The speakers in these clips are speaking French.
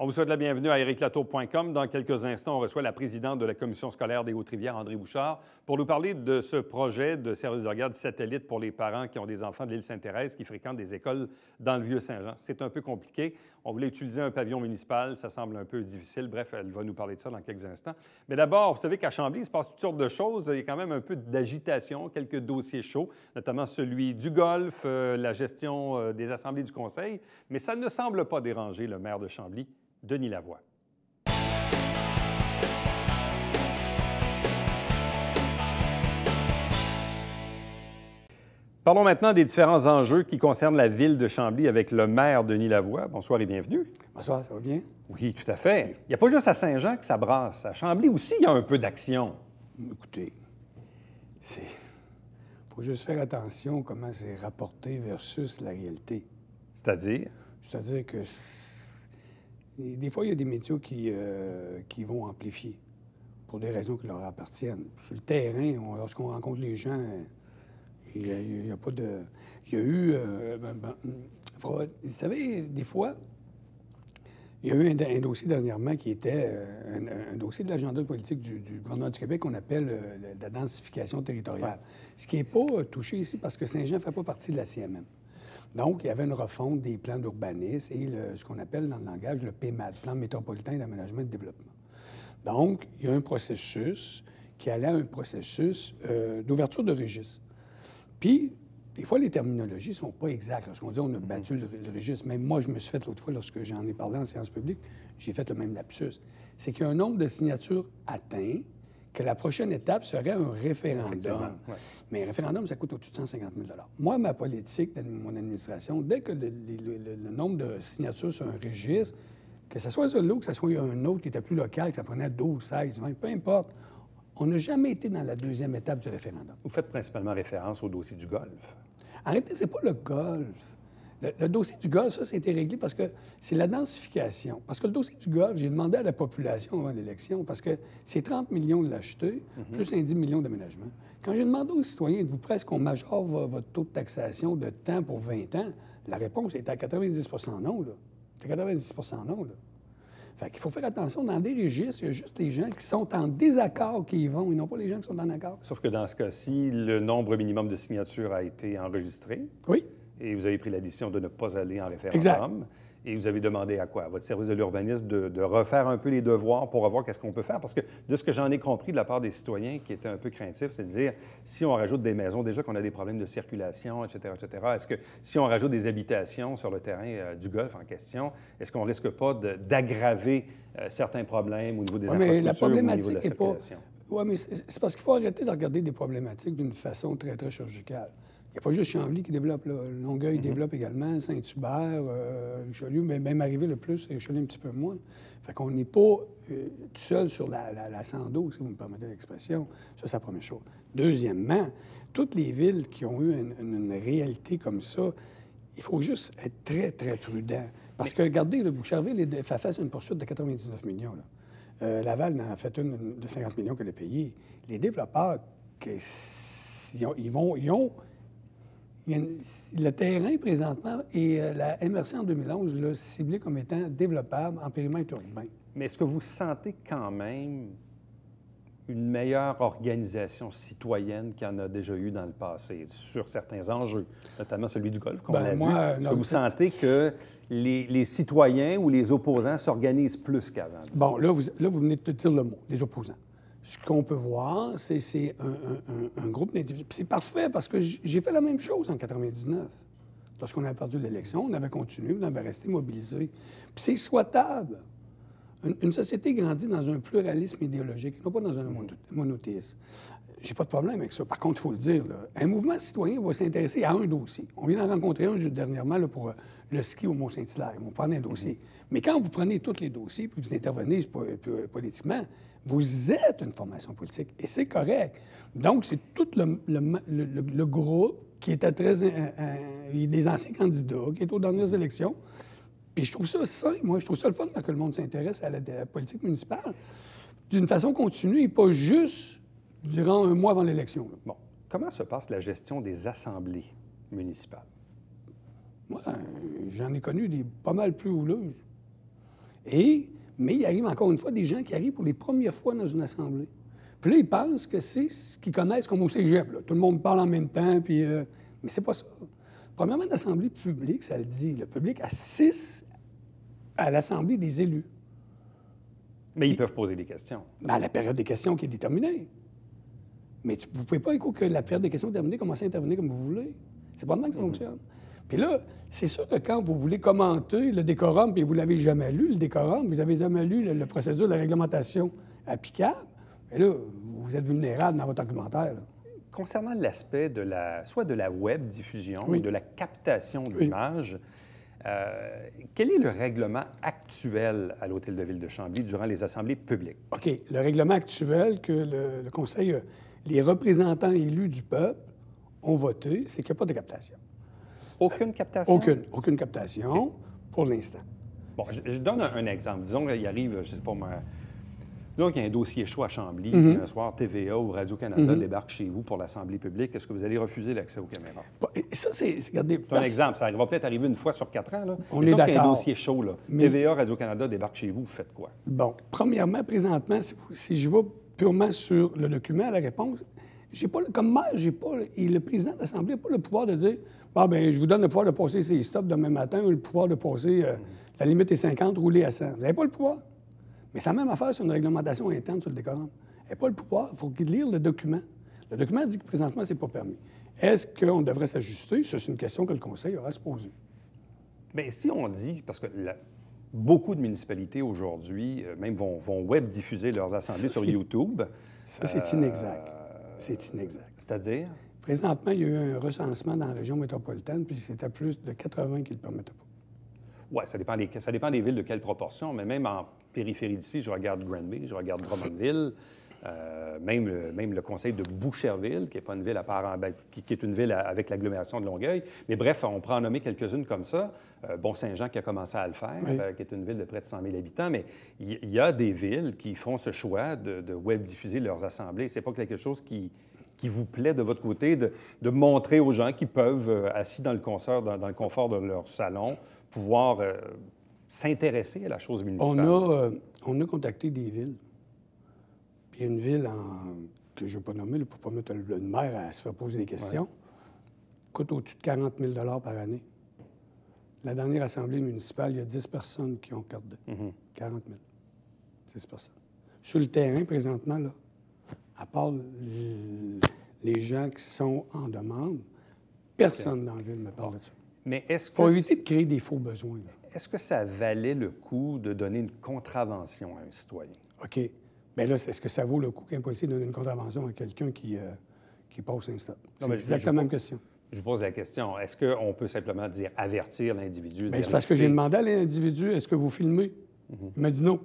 On vous souhaite la bienvenue à ericlatour.com. Dans quelques instants, on reçoit la présidente de la Commission scolaire des Hautes-Rivières, André Bouchard, pour nous parler de ce projet de service de garde satellite pour les parents qui ont des enfants de l'île Sainte-Thérèse qui fréquentent des écoles dans le Vieux-Saint-Jean. C'est un peu compliqué. On voulait utiliser un pavillon municipal. Ça semble un peu difficile. Bref, elle va nous parler de ça dans quelques instants. Mais d'abord, vous savez qu'à Chambly, il se passe toutes sortes de choses. Il y a quand même un peu d'agitation, quelques dossiers chauds, notamment celui du golf, la gestion des assemblées du conseil. Mais ça ne semble pas déranger le maire de Chambly, Denis Lavoie. Parlons maintenant des différents enjeux qui concernent la ville de Chambly avec le maire Denis Lavoie. Bonsoir et bienvenue. Bonsoir, ça va bien? Oui, tout à fait. Il n'y a pas juste à Saint-Jean que ça brasse. À Chambly aussi, il y a un peu d'action. Écoutez, il faut juste faire attention comment c'est rapporté versus la réalité. C'est-à-dire? C'est-à-dire que des fois, il y a des médias qui vont amplifier pour des raisons qui leur appartiennent. Sur le terrain, lorsqu'on rencontre les gens, il n'y a pas de... Il y a eu... vous savez, des fois, il y a eu un dossier dernièrement qui était un dossier de l'agenda politique du gouvernement du Québec qu'on appelle la densification territoriale. Ouais. Ce qui n'est pas touché ici parce que Saint-Jean ne fait pas partie de la CMM. Donc, il y avait une refonte des plans d'urbanisme et ce qu'on appelle dans le langage le PMAD, Plan métropolitain d'aménagement et de développement. Donc, il y a un processus qui allait à un processus d'ouverture de registre. Puis, des fois, les terminologies ne sont pas exactes. Lorsqu'on dit on a battu le registre, même moi, je me suis fait l'autre fois, lorsque j'en ai parlé en séance publique, j'ai fait le même lapsus. C'est qu'il y a un nombre de signatures atteint, que la prochaine étape serait un référendum. Ouais. Mais un référendum, ça coûte au-dessus de 150 000 $. Moi, ma politique de mon administration, dès que le nombre de signatures sur un registre, que ce soit celui-là ou que ce soit un autre qui était plus local, que ça prenait 12, 16, 20, peu importe, on n'a jamais été dans la deuxième étape du référendum. Vous faites principalement référence au dossier du golf. Arrêtez, c'est pas le golf. Le dossier du golf, ça, été réglé parce que c'est la densification. Parce que le dossier du golf, j'ai demandé à la population avant l'élection, parce que c'est 30 millions de l'acheter, plus un 10 millions d'aménagement. Quand j'ai demandé aux citoyens, êtes-vous prêts qu'on majore votre taux de taxation de temps pour 20 ans? La réponse était à 90 non, là. C'était 90 non, là. Fait qu'il faut faire attention, dans des registres, il y a juste les gens qui sont en désaccord qui y vont, et non pas les gens qui sont en accord. Sauf que dans ce cas-ci, le nombre minimum de signatures a été enregistré. Oui. Et vous avez pris la décision de ne pas aller en référendum. Exact. Et vous avez demandé à quoi? À votre service de l'urbanisme de refaire un peu les devoirs pour voir qu'est-ce qu'on peut faire. Parce que de ce que j'en ai compris de la part des citoyens qui étaient un peu craintifs, c'est de dire, si on rajoute des maisons, déjà qu'on a des problèmes de circulation, etc., est-ce que si on rajoute des habitations sur le terrain du golf en question, est-ce qu'on ne risque pas d'aggraver certains problèmes au niveau des infrastructures ou au niveau de la circulation? Oui, mais c'est parce qu'il faut arrêter de regarder des problématiques d'une façon très, très chirurgicale. Il n'y a pas juste Chambly qui développe, là. Longueuil développe également, Saint-Hubert, Richelieu, mais même arrivé le plus, Richelieu un petit peu moins. Fait qu'on n'est pas tout seul sur la 112, si vous me permettez l'expression. Ça, c'est la première chose. Deuxièmement, toutes les villes qui ont eu une réalité comme ça, il faut juste être très, très prudent. Parce que, regardez, le Boucherville fait face à une poursuite de 99 millions. Là. Laval en a fait une de 50 millions qu'elle a payée. Les développeurs, le terrain, présentement, et la MRC en 2011 l'a ciblé comme étant développable en périmètre urbain. Mais est-ce que vous sentez quand même une meilleure organisation citoyenne qu'il y en a déjà eu dans le passé sur certains enjeux, notamment celui du golf, comme on l'a vu? Est-ce que vous sentez que les citoyens ou les opposants s'organisent plus qu'avant? Bon, là, vous venez de dire le mot, les opposants. Ce qu'on peut voir, c'est un groupe d'individus. Puis c'est parfait parce que j'ai fait la même chose en 99. Lorsqu'on avait perdu l'élection, on avait continué, on avait resté mobilisé. Puis c'est souhaitable. Une société grandit dans un pluralisme idéologique, non pas dans un monothéisme. J'ai pas de problème avec ça. Par contre, il faut le dire, là, un mouvement citoyen va s'intéresser à un dossier. On vient d'en rencontrer un dernièrement là, pour le ski au Mont-Saint-Hilaire. Ils vont prendre un dossier. Mais quand vous prenez tous les dossiers puis vous intervenez politiquement, vous êtes une formation politique et c'est correct. Donc, c'est tout le groupe qui était des anciens candidats, qui est aux dernières élections. Puis je trouve ça sain, moi. Je trouve ça le fun quand le monde s'intéresse à la politique municipale d'une façon continue et pas juste durant un mois avant l'élection. Bon. Comment se passe la gestion des assemblées municipales? Moi, j'en ai connu des pas mal plus houleuses. Mais il arrive encore une fois des gens qui arrivent pour les premières fois dans une assemblée. Puis là, ils pensent que c'est ce qu'ils connaissent comme au cégep. Là. Tout le monde parle en même temps, puis... mais c'est pas ça. Premièrement, l'assemblée publique, ça le dit, le public assiste à l'assemblée des élus. Mais ils peuvent poser des questions. Ben, la période des questions qui est déterminée. Mais vous ne pouvez pas, écouter que la période des questions est terminée, commencer à intervenir comme vous voulez. C'est pas de même que ça fonctionne. Puis là, c'est sûr que quand vous voulez commenter le décorum, puis vous ne l'avez jamais lu, le décorum, vous n'avez jamais lu la procédure de la réglementation applicable, bien là, vous êtes vulnérable dans votre argumentaire. Là. Concernant l'aspect soit de la web diffusion et de la captation d'images, quel est le règlement actuel à l'Hôtel de Ville de Chambly durant les assemblées publiques? OK. Le règlement actuel que le Conseil, les représentants élus du peuple ont voté, c'est qu'il n'y a pas de captation. Aucune captation? Aucune captation pour l'instant. Bon, je donne un exemple. Disons qu'il arrive, je ne sais pas moi, disons qu'il y a un dossier chaud à Chambly, puis un soir, TVA ou Radio-Canada débarque chez vous pour l'Assemblée publique. Est-ce que vous allez refuser l'accès aux caméras? Ça, regardez... C'est un exemple. Ça va peut-être arriver une fois sur 4 ans. Là. On est d'accord. Qu'il y a un dossier chaud, là. TVA, Radio-Canada débarque chez vous, vous faites quoi? Bon, premièrement, présentement, si je vais purement sur le document, la réponse, comme maire, et le président de l'Assemblée n'a pas le pouvoir de dire je vous donne le pouvoir de passer ces stops demain matin ou le pouvoir de passer la limite est 50, rouler à 100. Vous n'avez pas le pouvoir. Mais c'est la même affaire sur une réglementation interne sur le décorum. Vous n'avez pas le pouvoir. Il faut lire le document. Le document dit que présentement, ce n'est pas permis. Est-ce qu'on devrait s'ajuster? Ça, c'est une question que le Conseil aura à se poser. Bien, si on dit, parce que beaucoup de municipalités aujourd'hui, même vont web diffuser leurs assemblées sur YouTube. Ça, c'est inexact. C'est inexact. C'est-à-dire? Présentement, il y a eu un recensement dans la région métropolitaine, puis c'était plus de 80 qui ne le permettaient pas. Oui, ça dépend des villes de quelle proportion, mais même en périphérie d'ici, je regarde Granby, je regarde Drummondville, même le conseil de Boucherville, qui n'est pas une ville à part, qui est une ville avec l'agglomération de Longueuil. Mais bref, on prend en nommer quelques-unes comme ça. Saint-Jean qui a commencé à le faire, qui est une ville de près de 100 000 habitants, mais il y a des villes qui font ce choix de web diffuser leurs assemblées. C'est pas quelque chose qui vous plaît de votre côté, de montrer aux gens qui peuvent, assis dans le confort de leur salon, pouvoir s'intéresser à la chose municipale? On a contacté des villes. Puis il y a une ville que je ne vais pas nommer pour ne pas mettre le maire à se faire poser des questions, coûte au-dessus de 40 000 par année. La dernière assemblée municipale, il y a 10 personnes qui ont carte de 40 000. 10 personnes. Sur le terrain, présentement, là, à part les gens qui sont en demande, personne dans la ville me parle de ça. Mais est-ce que... Il faut éviter de créer des faux besoins. Là. Est-ce que ça valait le coup de donner une contravention à un citoyen? OK. Bien là, est-ce que ça vaut le coup qu'un policier donne une contravention à quelqu'un qui passe un stop? C'est exactement la même question. Je vous pose la question. Est-ce qu'on peut simplement dire avertir l'individu? Bien, c'est parce que j'ai demandé à l'individu, est-ce que vous filmez? Il m'a dit non.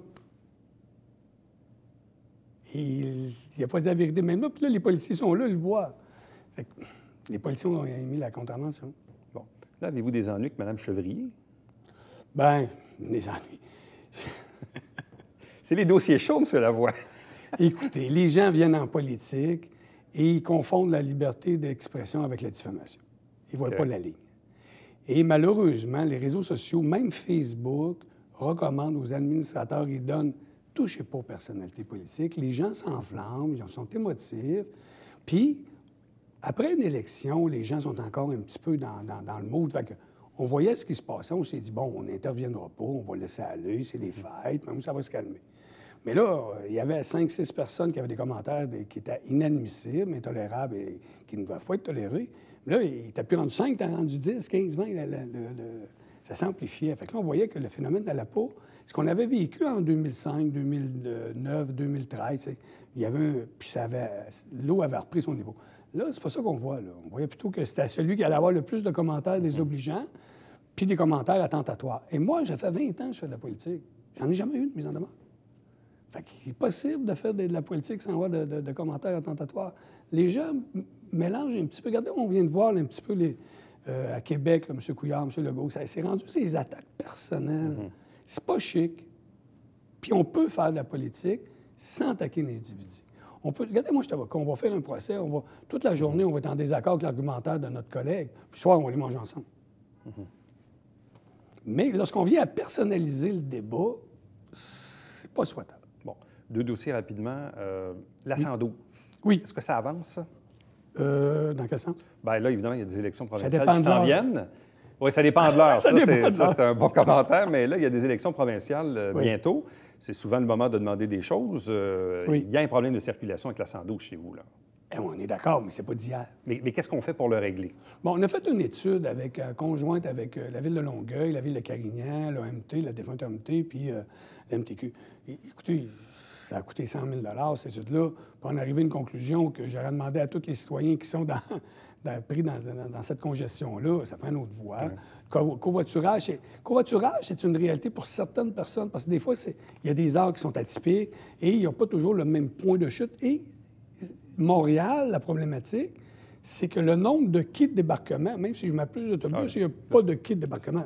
Il n'a pas dit la vérité. Même là, puis là, les policiers sont là, ils le voient. Fait que les policiers ont émis la contravention. Bon. Là, avez-vous des ennuis avec Mme Chevrier? Bien, des ennuis. C'est les dossiers chauds, M. Lavoie. Écoutez, les gens viennent en politique et ils confondent la liberté d'expression avec la diffamation. Ils ne voient pas la ligne. Et malheureusement, les réseaux sociaux, même Facebook, recommandent aux administrateurs, ils donnent « touchez pas aux personnalités politiques ». Les gens s'enflamment, ils sont émotifs. Puis, après une élection, les gens sont encore un petit peu dans le mood. Fait que on voyait ce qui se passait, on s'est dit, bon, on n'interviendra pas, on va laisser aller, c'est les fêtes, même ça va se calmer. Mais là, il y avait 5-6 personnes qui avaient des commentaires qui étaient inadmissibles, intolérables et qui ne doivent pas être tolérés. Là, il t'a plus rendu 5, t'as rendu 10, 15, 20, ça s'amplifiait. Fait que là, on voyait que le phénomène n'allait pas. Ce qu'on avait vécu en 2005, 2009, 2013, il y avait puis l'eau avait repris son niveau. Là, c'est pas ça qu'on voit. Là. On voyait plutôt que c'était celui qui allait avoir le plus de commentaires désobligeants, puis des commentaires attentatoires. Et moi, j'ai fait 20 ans que je fais de la politique. J'en ai jamais eu de mise en demande. Fait qu'il est possible de faire de la politique sans avoir de commentaires attentatoires. Les gens mélangent un petit peu. Regardez, on vient de voir là, un petit peu à Québec, là, M. Couillard, M. Legault. Ça s'est rendu ces attaques personnelles. C'est pas chic. Puis on peut faire de la politique sans attaquer l'individu. Regardez, moi, je suis avocat, on va faire un procès, toute la journée, on va être en désaccord avec l'argumentaire de notre collègue, puis le soir, on va les manger ensemble. Mais lorsqu'on vient à personnaliser le débat, c'est pas souhaitable. Bon, 2 dossiers rapidement. La 112. Oui. Est-ce que ça avance? Dans quel sens? Bien là, évidemment, il y a des élections provinciales dépend qui de s'en l'heure. viennent. Oui, ça dépend de l'heure. Ça dépend de l'heure. C'est un bon commentaire, mais là, il y a des élections provinciales Oui. bientôt. C'est souvent le moment de demander des choses. Oui. Il y a un problème de circulation avec la 112 chez vous, là. Eh, on est d'accord, mais c'est pas d'hier. Mais qu'est-ce qu'on fait pour le régler? Bon, on a fait une étude conjointe avec la Ville de Longueuil, la Ville de Carignan, l'OMT, la défunte OMT, puis l'MTQ. Écoutez, ça a coûté 100 000 cette étude-là, pour en arriver à une conclusion que j'aurais demandé à tous les citoyens qui sont pris dans cette congestion-là, ça prend une autre voie. Covoiturage, c'est une réalité pour certaines personnes, parce que des fois, il y a des heures qui sont atypiques et ils n'ont pas toujours le même point de chute. Et Montréal, la problématique, c'est que le nombre de kits de débarquement, même si je mets plus d'autobus, il n'y a pas de kits de débarquement.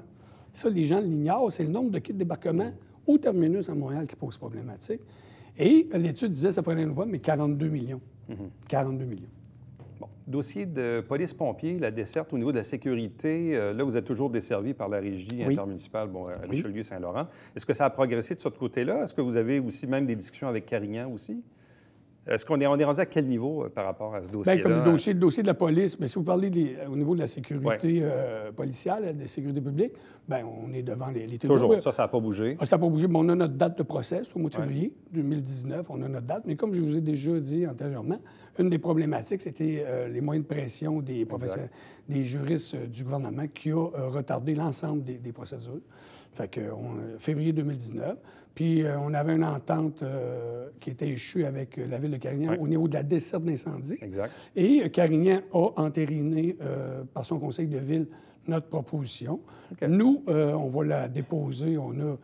Ça, les gens l'ignorent, c'est le nombre de kits de débarquement au terminus à Montréal qui pose problématique. Et l'étude disait que ça prenait une voie, mais 42 millions. 42 millions. Bon, dossier de police-pompiers, la desserte au niveau de la sécurité. Là, vous êtes toujours desservi par la régie intermunicipale à Richelieu-Saint-Laurent. Est-ce que ça a progressé de ce côté-là? Est-ce que vous avez aussi même des discussions avec Carignan aussi? Est-ce qu'on est rendu à quel niveau par rapport à ce dossier-là? Bien, comme le dossier de la police, mais si vous parlez au niveau de la sécurité policière, de la sécurité publique, bien, on est devant les tribunaux. Toujours, ça n'a pas bougé. Ça n'a pas bougé, mais on a notre date de procès, c'est au mois de février 2019, on a notre date. Mais comme je vous ai déjà dit antérieurement, une des problématiques, c'était les moyens de pression des juristes du gouvernement qui a retardé l'ensemble des procédures. Fait que février 2019. Puis on avait une entente qui était échue avec la Ville de Carignan au niveau de la desserte d'incendie. Exact. Et Carignan a entériné par son conseil de ville notre proposition. Okay. Nous, on va la déposer. On a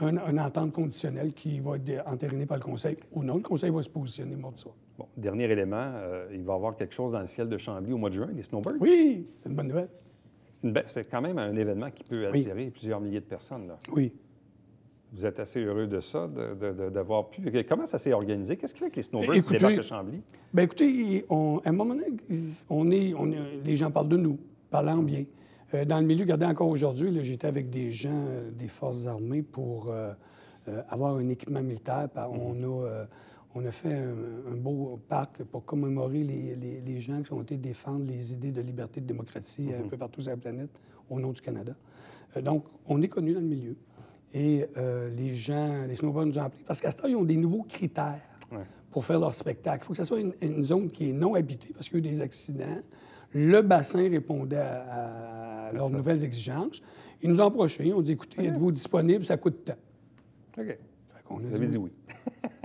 une entente conditionnelle qui va être entérinée par le conseil ou non. Le conseil va se positionner mardi soir. Bon, dernier élément, il va y avoir quelque chose dans le ciel de Chambly au mois de juin, les snowbirds. Oui, c'est une bonne nouvelle. C'est quand même un événement qui peut attirer plusieurs milliers de personnes, là. Oui. Vous êtes assez heureux de ça, d'avoir pu... Comment ça s'est organisé? Qu'est-ce qui fait que les snowbirds débarquent à Chambly? Bien, écoutez, à un moment donné, les gens parlent de nous, parlant bien. Dans le milieu, regardez, encore aujourd'hui, j'étais avec des gens des Forces armées pour avoir un équipement militaire. On a fait un beau parc pour commémorer les gens qui ont été défendre les idées de liberté et de démocratie un peu partout sur la planète au nom du Canada. Donc, on est connus dans le milieu. Et les snowbirds nous ont appelés. Parce qu'à ce temps, ils ont des nouveaux critères pour faire leur spectacle. Il faut que ce soit une zone qui est non habitée parce qu'il y a eu des accidents. Le bassin répondait à leurs nouvelles exigences. Ils nous ont approchés. On dit, écoutez, êtes-vous disponible? Ça coûte tant. OK. Vous avez dit oui.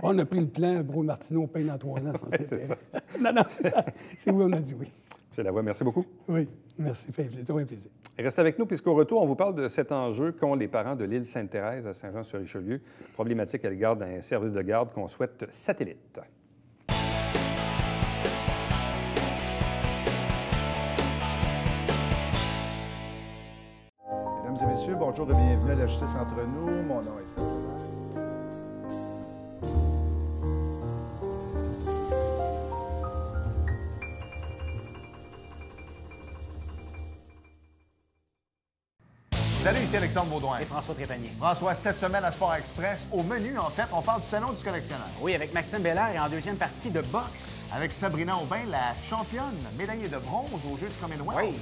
On a pris le plan. Bro Martineau paye dans 3 ans sans c'est ça. Non, c'est oui, on a dit oui. M. Lavoie, merci beaucoup. Oui, merci. C'est toujours un plaisir. Restez avec nous, puisqu'au retour, on vous parle de cet enjeu qu'ont les parents de l'île Sainte-Thérèse à Saint-Jean-sur-Richelieu, problématique à l'égard d'un service de garde qu'on souhaite satellite. Mesdames et messieurs, bonjour et bienvenue à la Justice entre nous. Mon nom est Sylvain. Salut, ici Alexandre Baudouin. Et François Trépanier. François, cette semaine à Sport Express, au menu, en fait, on parle du salon du collectionneur. Oui, avec Maxime Belair et en deuxième partie de boxe. Avec Sabrina Aubin, la championne médaillée de bronze aux Jeux du Commonwealth. Oui.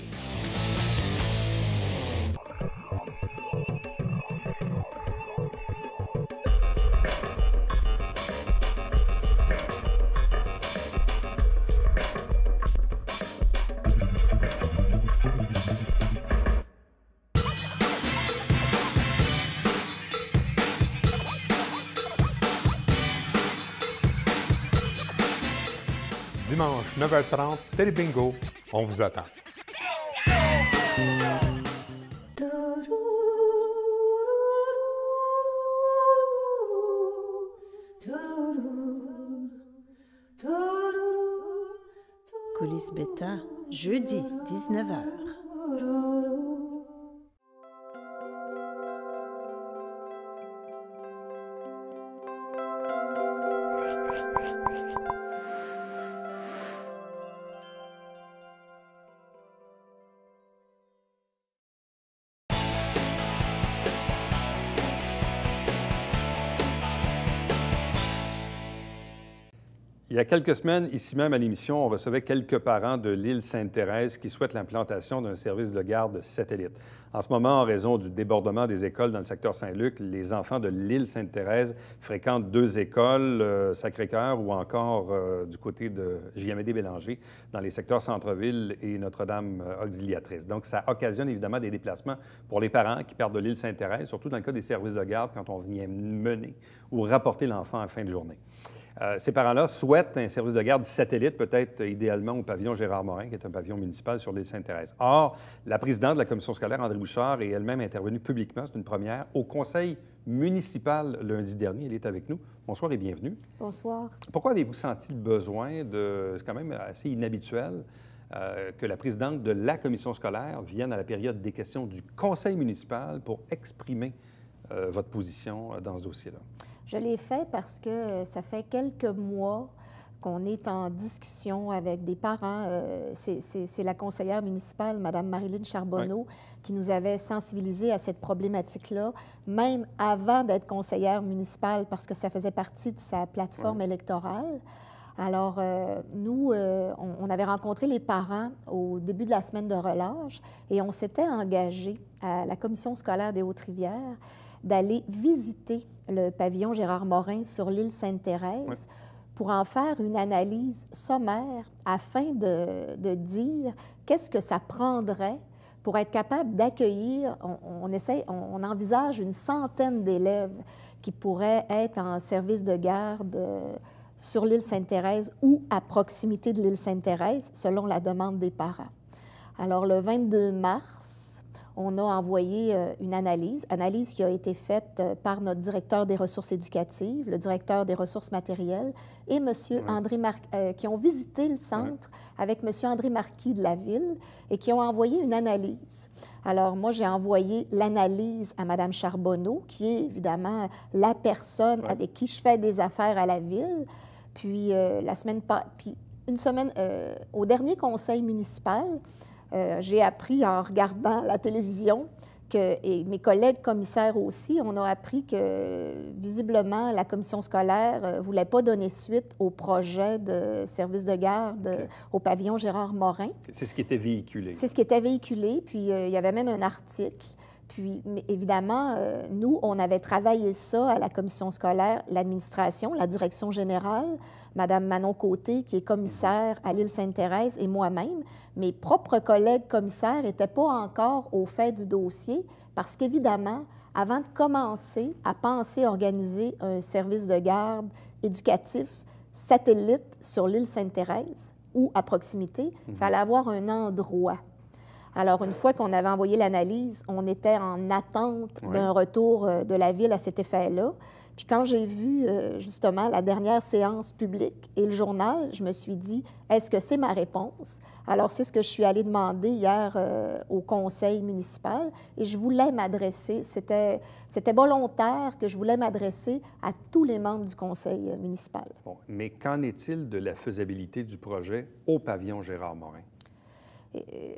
Dimanche, 9h30, Télé Bingo, on vous attend. Coulisses Bêta, jeudi, 19h. Il y a quelques semaines, ici même à l'émission, on recevait quelques parents de l'île Sainte-Thérèse qui souhaitent l'implantation d'un service de garde satellite. En ce moment, en raison du débordement des écoles dans le secteur Saint-Luc, les enfants de l'île Sainte-Thérèse fréquentent 2 écoles, Sacré-Cœur ou encore du côté de JMD-Bélanger, dans les secteurs Centre-Ville et Notre-Dame-Auxiliatrice. Donc, ça occasionne évidemment des déplacements pour les parents qui partent de l'île Sainte-Thérèse, surtout dans le cas des services de garde quand on vient mener ou rapporter l'enfant en fin de journée. Ces parents-là souhaitent un service de garde satellite, peut-être idéalement au pavillon Gérard-Morin, qui est un pavillon municipal sur l'île Sainte-Thérèse. Or, la présidente de la commission scolaire, André Bouchard, est elle-même intervenue publiquement, c'est une première, au conseil municipal lundi dernier. Elle est avec nous. Bonsoir et bienvenue. Bonsoir. Pourquoi avez-vous senti le besoin de, c'est quand même assez inhabituel, que la présidente de la commission scolaire vienne à la période des questions du conseil municipal pour exprimer votre position dans ce dossier-là? Je l'ai fait parce que ça fait quelques mois qu'on est en discussion avec des parents. C'est la conseillère municipale, Mme Marilyn Charbonneau, qui nous avait sensibilisés à cette problématique-là, même avant d'être conseillère municipale, parce que ça faisait partie de sa plateforme électorale. Alors, nous, on avait rencontré les parents au début de la semaine de relâche et on s'était engagé à la commission scolaire des Hautes-Rivières d'aller visiter le pavillon Gérard-Morin sur l'île Sainte-Thérèse pour en faire une analyse sommaire afin de dire qu'est-ce que ça prendrait pour être capable d'accueillir, on envisage une centaine d'élèves qui pourraient être en service de garde sur l'île Sainte-Thérèse ou à proximité de l'île Sainte-Thérèse, selon la demande des parents. Alors, le 22 mars, on a envoyé une analyse qui a été faite par notre directeur des ressources éducatives, le directeur des ressources matérielles et M. André Marquis, qui ont visité le centre avec M. André Marquis de la Ville et qui ont envoyé une analyse. Alors, moi, j'ai envoyé l'analyse à Mme Charbonneau, qui est évidemment la personne avec qui je fais des affaires à la Ville. Puis, une semaine, au dernier conseil municipal, j'ai appris en regardant la télévision et mes collègues commissaires aussi, on a appris que visiblement la commission scolaire ne voulait pas donner suite au projet de service de garde au pavillon Gérard-Morin. C'est ce qui était véhiculé. C'est ce qui était véhiculé, puis il y avait même un article. Puis, évidemment, nous, on avait travaillé ça à la commission scolaire, l'administration, la direction générale, Mme Manon Côté, qui est commissaire à l'île Sainte-Thérèse, et moi-même. Mes propres collègues commissaires n'étaient pas encore au fait du dossier parce qu'évidemment, avant de commencer à penser organiser un service de garde éducatif satellite sur l'île Sainte-Thérèse ou à proximité, il fallait avoir un endroit. Alors, une fois qu'on avait envoyé l'analyse, on était en attente d'un retour de la Ville à cet effet-là. Puis quand j'ai vu, justement, la dernière séance publique et le journal, je me suis dit, est-ce que c'est ma réponse? Alors, c'est ce que je suis allée demander hier au conseil municipal et je voulais m'adresser, c'était volontaire que je voulais m'adresser à tous les membres du conseil municipal. Bon, mais qu'en est-il de la faisabilité du projet au pavillon Gérard-Morin?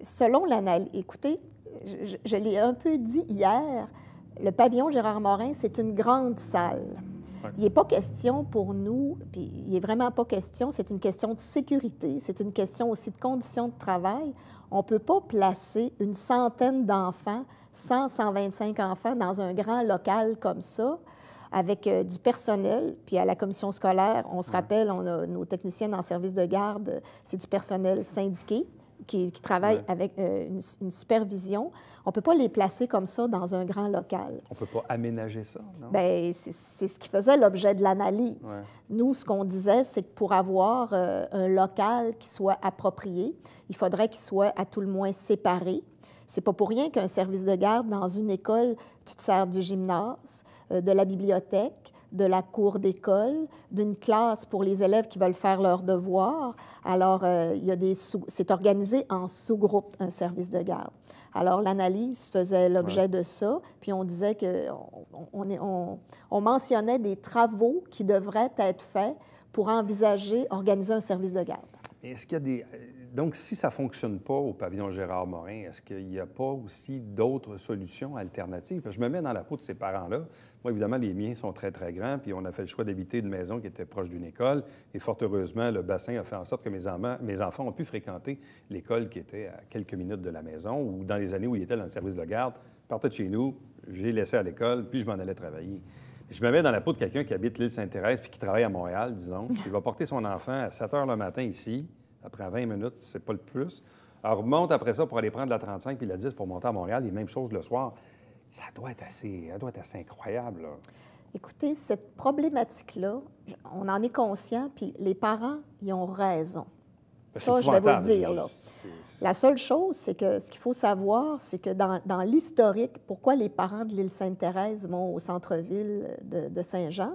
Selon l'analyse, écoutez, je l'ai un peu dit hier, le pavillon Gérard-Morin, c'est une grande salle. Il n'est pas question pour nous, puis il n'est vraiment pas question, c'est une question de sécurité, c'est une question aussi de conditions de travail. On ne peut pas placer une centaine d'enfants, 100, 125 enfants dans un grand local comme ça, avec du personnel. Puis à la commission scolaire, on se rappelle, on a nos techniciennes en service de garde, c'est du personnel syndiqué qui travaille avec une supervision. On ne peut pas les placer comme ça dans un grand local. On ne peut pas aménager ça, non? Bien, c'est ce qui faisait l'objet de l'analyse. Nous, ce qu'on disait, c'est que pour avoir un local qui soit approprié, il faudrait qu'il soit à tout le moins séparé. C'est pas pour rien qu'un service de garde dans une école, tu te sers du gymnase, de la bibliothèque, de la cour d'école, d'une classe pour les élèves qui veulent faire leurs devoirs. Alors, c'est organisé en sous-groupes, un service de garde. Alors, l'analyse faisait l'objet de ça, puis on disait on mentionnait des travaux qui devraient être faits pour envisager organiser un service de garde. Est-ce qu'il y a donc, si ça ne fonctionne pas au pavillon Gérard Morin, est-ce qu'il n'y a pas aussi d'autres solutions alternatives? Parce que je me mets dans la peau de ces parents-là. Moi, évidemment, les miens sont très, très grands, puis on a fait le choix d'habiter une maison qui était proche d'une école. Et fort heureusement, le bassin a fait en sorte que mes enfants ont pu fréquenter l'école qui était à quelques minutes de la maison, ou dans les années où ils étaient dans le service de garde. Ils partaient de chez nous, j'ai laissé à l'école, puis je m'en allais travailler. Je me mets dans la peau de quelqu'un qui habite l'île Sainte-Thérèse puis qui travaille à Montréal, disons. Il va porter son enfant à 7 h le matin ici. Après 20 minutes, c'est pas le plus. Alors, remonte après ça pour aller prendre la 35 puis la 10 pour monter à Montréal. Et même chose le soir. Ça doit être assez incroyable, là. Écoutez, cette problématique-là, on en est conscient, puis les parents, ils ont raison. Ça, je vais vous le dire, là. La seule chose, c'est que ce qu'il faut savoir, c'est que dans l'historique, pourquoi les parents de l'île Sainte-Thérèse vont au centre-ville de Saint-Jean,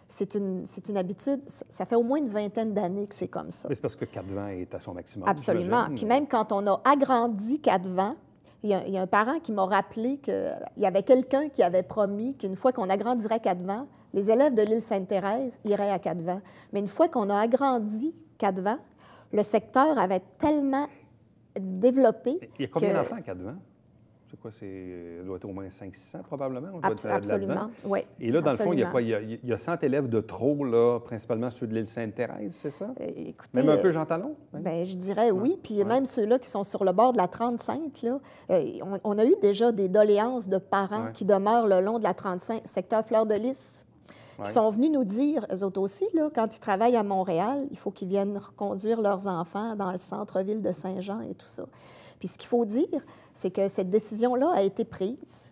c'est une habitude, ça fait au moins une vingtaine d'années que c'est comme ça. C'est parce que Quatre-Vents est à son maximum. Absolument. Puis même quand on a agrandi Quatre-Vents, il y a un parent qui m'a rappelé qu'il y avait quelqu'un qui avait promis qu'une fois qu'on agrandirait Quatre-Vents, les élèves de l'île Sainte-Thérèse iraient à Quatre-Vents. Mais une fois qu'on a agrandi Quatre-Vents, le secteur avait tellement développé. Il y a combien d'enfants à Quatre-Vents? C'est quoi? Il doit être au moins 500-600 probablement? Absolument, oui. Et là, dans absolument. le fond, il y a quoi? Il y a 100 élèves de trop, là, principalement ceux de l'île Sainte-Thérèse, c'est ça? Écoutez, même un peu Jean Talon? Bien, je dirais oui. Puis même ceux-là qui sont sur le bord de la 35, là, on a eu déjà des doléances de parents qui demeurent le long de la 35, secteur Fleur-de-Lys, qui sont venus nous dire, eux autres aussi, là, quand ils travaillent à Montréal, il faut qu'ils viennent reconduire leurs enfants dans le centre-ville de Saint-Jean et tout ça. Puis ce qu'il faut dire, c'est que cette décision-là a été prise.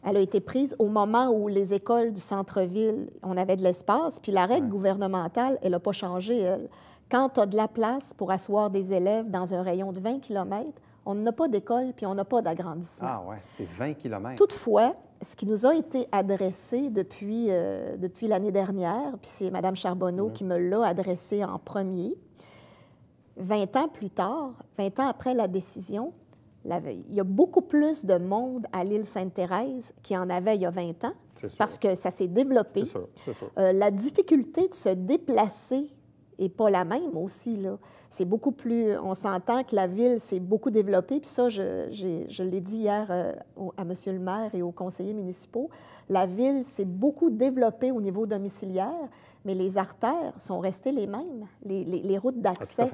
Elle a été prise au moment où les écoles du centre-ville, on avait de l'espace, puis la règle gouvernementale, elle n'a pas changé, elle. Quand tu as de la place pour asseoir des élèves dans un rayon de 20 km, on n'a pas d'école, puis on n'a pas d'agrandissement. Ah oui, c'est 20 km. Toutefois, ce qui nous a été adressé depuis l'année dernière, puis c'est Mme Charbonneau qui me l'a adressé en premier, 20 ans plus tard, 20 ans après la décision, il y a beaucoup plus de monde à l'île Sainte-Thérèse qu'il y en avait il y a 20 ans, parce que ça s'est développé. C'est sûr, c'est sûr. La difficulté de se déplacer n'est pas la même aussi, là. C'est beaucoup plus... On s'entend que la ville s'est beaucoup développée, puis ça, je l'ai dit hier à M. le maire et aux conseillers municipaux, la ville s'est beaucoup développée au niveau domiciliaire, mais les artères sont restées les mêmes, les routes d'accès.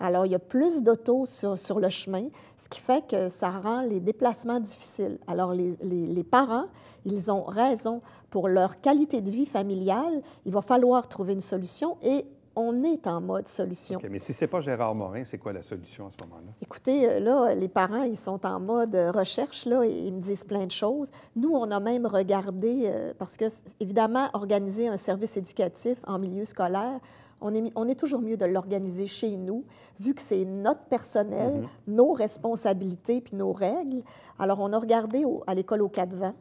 Alors, il y a plus d'autos sur le chemin, ce qui fait que ça rend les déplacements difficiles. Alors, les parents, ils ont raison. Pour leur qualité de vie familiale, il va falloir trouver une solution et on est en mode solution. OK, mais si ce n'est pas Gérard Morin, c'est quoi la solution à ce moment-là? Écoutez, là, les parents, ils sont en mode recherche, là, et ils me disent plein de choses. Nous, on a même regardé, parce que, évidemment, organiser un service éducatif en milieu scolaire, on est toujours mieux de l'organiser chez nous, vu que c'est notre personnel, nos responsabilités puis nos règles. Alors, on a regardé à l'école aux Quatre-Vents.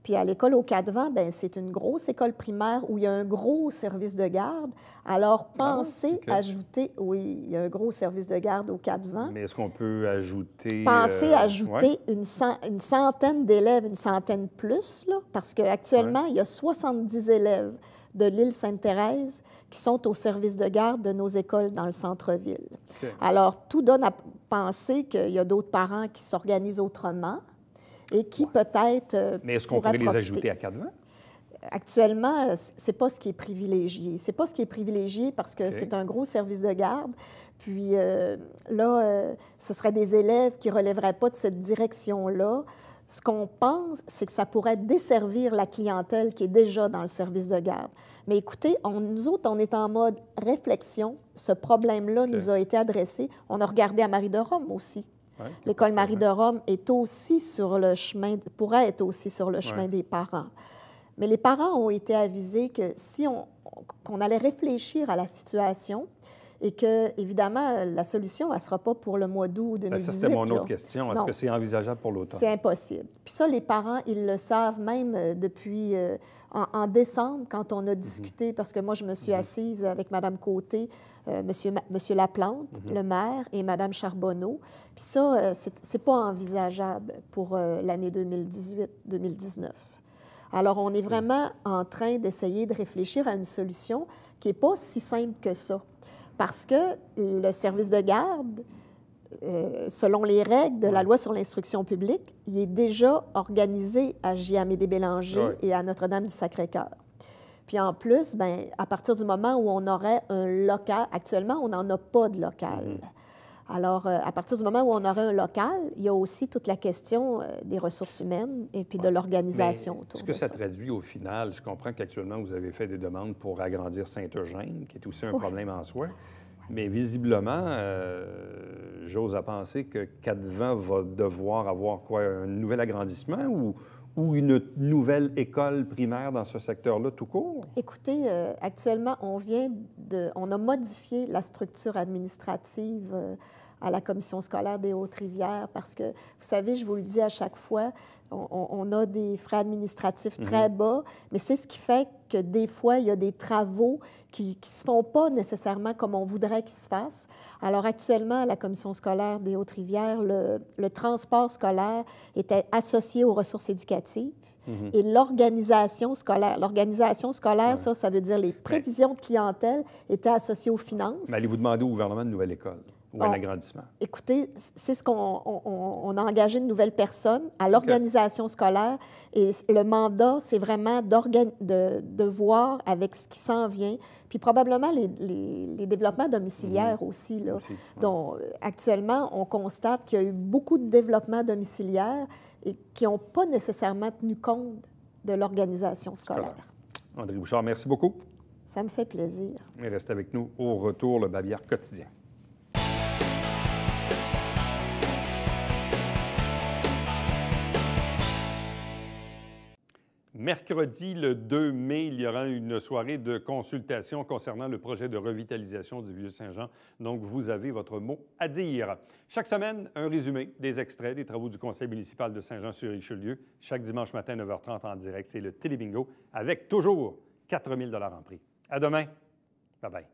Puis à l'école aux Quatre-Vents, bien, c'est une grosse école primaire où il y a un gros service de garde. Alors, pensez ajouter... Oui, il y a un gros service de garde aux Quatre-Vents. Mais est-ce qu'on peut ajouter... Pensez ajouter une centaine d'élèves, une centaine plus, là, parce qu'actuellement, il y a 70 élèves de l'île Sainte-Thérèse qui sont au service de garde de nos écoles dans le centre-ville. Alors, tout donne à penser qu'il y a d'autres parents qui s'organisent autrement et qui peut-être Mais est-ce qu'on pourrait les ajouter à Quatre-Vents? Actuellement, ce n'est pas ce qui est privilégié. Ce n'est pas ce qui est privilégié parce que c'est un gros service de garde. Puis ce seraient des élèves qui ne relèveraient pas de cette direction-là. Ce qu'on pense, c'est que ça pourrait desservir la clientèle qui est déjà dans le service de garde. Mais écoutez, nous autres, on est en mode réflexion. Ce problème-là nous a été adressé. On a regardé à Marie-de-Rome aussi. L'école Marie-de-Rome est aussi sur le chemin, pourrait être aussi sur le chemin des parents. Mais les parents ont été avisés que qu'on allait réfléchir à la situation et que, évidemment, la solution, elle ne sera pas pour le mois d'août 2018. Ça, c'était mon autre question. Est-ce que c'est envisageable pour l'automne? C'est impossible. Puis ça, les parents, ils le savent même depuis en décembre, quand on a discuté, parce que moi, je me suis assise avec Mme Côté, Monsieur Laplante, le maire, et Mme Charbonneau. Puis ça, c'est pas envisageable pour l'année 2018-2019. Alors, on est vraiment en train d'essayer de réfléchir à une solution qui n'est pas si simple que ça. parce que le service de garde, selon les règles de la loi sur l'instruction publique, il est déjà organisé à J-Amédée-Bélanger et à Notre-Dame-du-Sacré-Cœur. Puis en plus, bien, à partir du moment où on aurait un local, actuellement, on n'en a pas de local. Alors, à partir du moment où on aurait un local, il y a aussi toute la question des ressources humaines et puis de l'organisation autour ce que de ça traduit au final, je comprends qu'actuellement, vous avez fait des demandes pour agrandir Saint-Eugène, qui est aussi un problème en soi. Mais visiblement, j'ose à penser que Cadevant va devoir avoir quoi, un nouvel agrandissement ou une nouvelle école primaire dans ce secteur-là tout court? Écoutez, actuellement, on a modifié la structure administrative à la Commission scolaire des Hautes-Rivières parce que, vous savez, je vous le dis à chaque fois, on a des frais administratifs très bas, mais c'est ce qui fait que des fois, il y a des travaux qui ne se font pas nécessairement comme on voudrait qu'ils se fassent. Alors actuellement, à la Commission scolaire des Hautes-Rivières, le transport scolaire était associé aux ressources éducatives et l'organisation scolaire. L'organisation scolaire, ça veut dire les prévisions de clientèle étaient associées aux finances. Mais allez-vous demander au gouvernement une nouvelle école? Ou un agrandissement? Écoutez, c'est ce on a engagé une nouvelle personne à l'organisation scolaire et le mandat, c'est vraiment de voir avec ce qui s'en vient, puis probablement les développements domiciliaires aussi. Là, dont, actuellement, on constate qu'il y a eu beaucoup de développements domiciliaires et qui n'ont pas nécessairement tenu compte de l'organisation scolaire. André Bouchard, merci beaucoup. Ça me fait plaisir. Et restez avec nous au retour, le Babillard quotidien. Mercredi, le 2 mai, il y aura une soirée de consultation concernant le projet de revitalisation du Vieux-Saint-Jean. Donc, vous avez votre mot à dire. Chaque semaine, un résumé des extraits des travaux du Conseil municipal de Saint-Jean-sur-Richelieu. Chaque dimanche matin, 9h30 en direct, c'est le Télébingo avec toujours 4 000 $ en prix. À demain. Bye-bye.